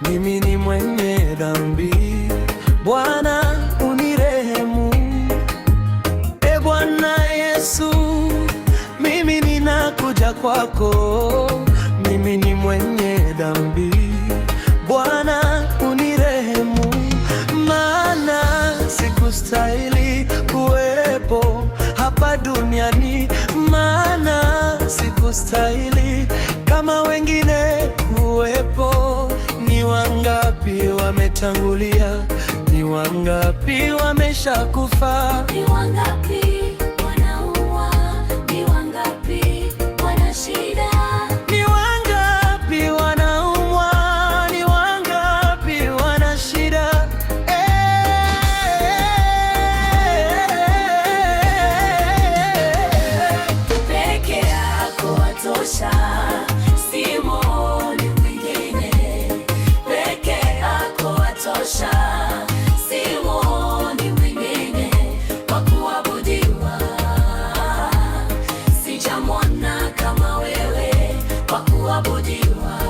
mimi ni mwenye dhambi. Bwana unirehemu. E Bwana Yesu, mimi ninakuja kwako, mimi ni mwenye dhambi. Bwana unirehemu, maana sikustahili kuwepo hapa duniani, maana sikustahili kama wengine kuwepo. Ni wangapi wametangulia, ni wangapi wameshakufa, ni wangapi wanaumwa, ni wangapi wana shida, ni wangapi wanaumwa, ni wangapi wana shida. Peke yako watosha, Simoni mwingine. Peke yako watosha, Simoni mwingine wa kuabudiwa. Sijamwona kama wewe wa kuabudiwa,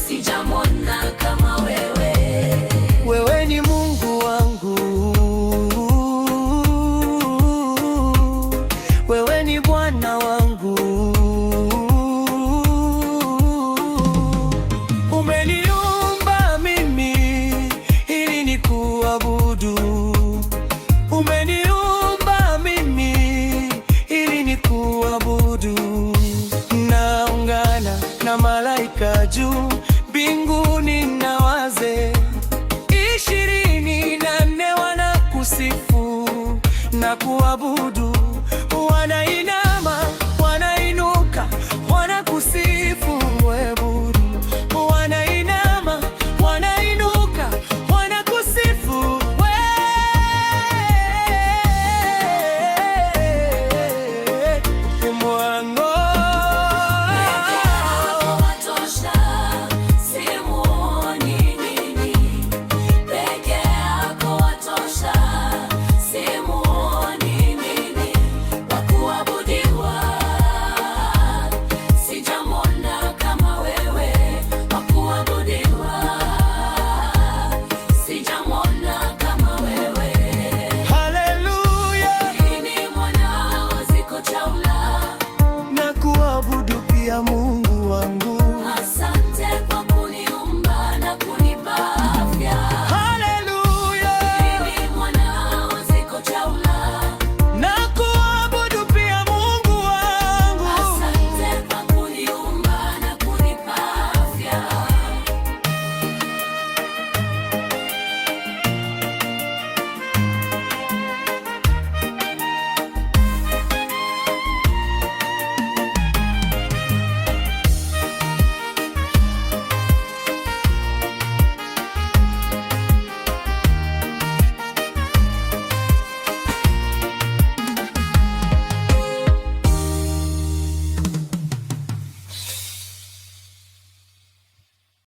sijamwona kama wewe. Wewe ni Mungu wangu, wewe ni Bwana wangu. Umeniumba mimi ili nikuabudu, umeniumba mimi ili nikuabudu. Naungana na malaika juu mbinguni na